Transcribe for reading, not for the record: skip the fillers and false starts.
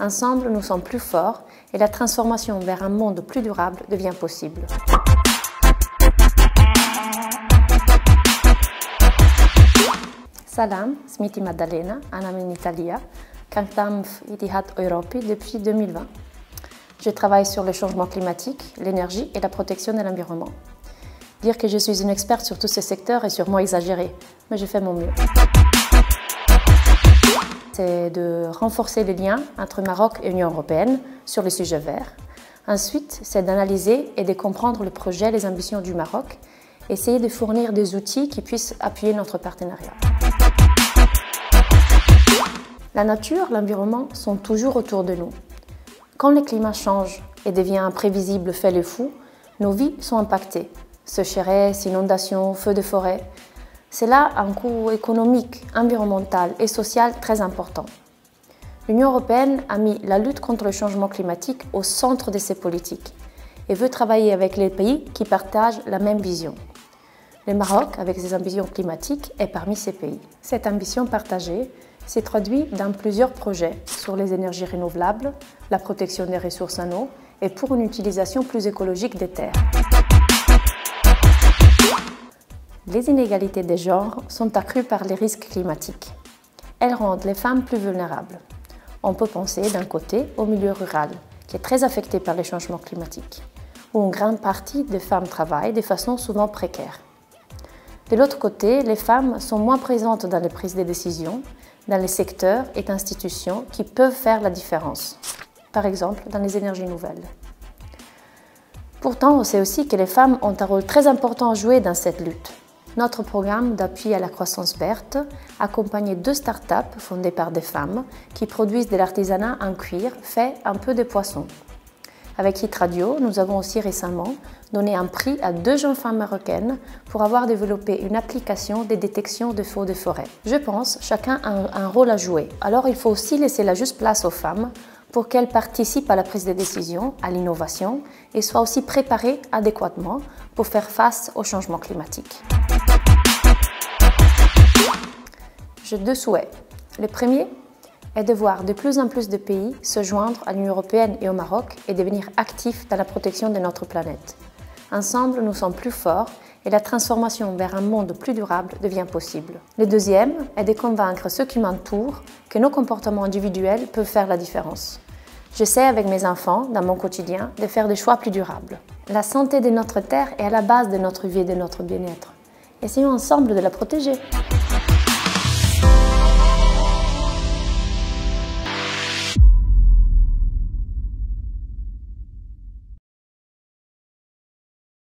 Ensemble, nous sommes plus forts et la transformation vers un monde plus durable devient possible. Salam, Smiti Maddalena, anam in Italia, Kantam Itihat Europi depuis 2020. Je travaille sur le changement climatique, l'énergie et la protection de l'environnement. Dire que je suis une experte sur tous ces secteurs est sûrement exagéré, mais je fais mon mieux. C'est de renforcer les liens entre Maroc et l'Union européenne sur les sujets verts. Ensuite, c'est d'analyser et de comprendre le projet et les ambitions du Maroc, essayer de fournir des outils qui puissent appuyer notre partenariat. La nature, l'environnement sont toujours autour de nous. Quand le climat change et devient imprévisible, fait le fou, nos vies sont impactées. Sécheresse, inondations, feux de forêt. C'est là un coût économique, environnemental et social très important. L'Union européenne a mis la lutte contre le changement climatique au centre de ses politiques et veut travailler avec les pays qui partagent la même vision. Le Maroc, avec ses ambitions climatiques, est parmi ces pays. Cette ambition partagée s'est traduite dans plusieurs projets sur les énergies renouvelables, la protection des ressources en eau et pour une utilisation plus écologique des terres. Les inégalités des genres sont accrues par les risques climatiques. Elles rendent les femmes plus vulnérables. On peut penser d'un côté au milieu rural, qui est très affecté par les changements climatiques, où une grande partie des femmes travaillent de façon souvent précaire. De l'autre côté, les femmes sont moins présentes dans les prises de décision, dans les secteurs et institutions qui peuvent faire la différence, par exemple dans les énergies nouvelles. Pourtant, on sait aussi que les femmes ont un rôle très important à jouer dans cette lutte. Notre programme d'appui à la croissance verte accompagne 2 startups fondées par des femmes qui produisent de l'artisanat en cuir fait un peu de poisson. Avec Hit Radio, nous avons aussi récemment donné un prix à 2 jeunes femmes marocaines pour avoir développé une application de détection de feux de forêt. Je pense que chacun a un rôle à jouer, alors il faut aussi laisser la juste place aux femmes pour qu'elles participent à la prise de décision, à l'innovation et soient aussi préparées adéquatement pour faire face au changement climatique. J'ai 2 souhaits. Le premier est de voir de plus en plus de pays se joindre à l'Union européenne et au Maroc et devenir actifs dans la protection de notre planète. Ensemble, nous sommes plus forts et la transformation vers un monde plus durable devient possible. Le deuxième est de convaincre ceux qui m'entourent que nos comportements individuels peuvent faire la différence. J'essaie avec mes enfants, dans mon quotidien, de faire des choix plus durables. La santé de notre terre est à la base de notre vie et de notre bien-être. Essayons ensemble de la protéger.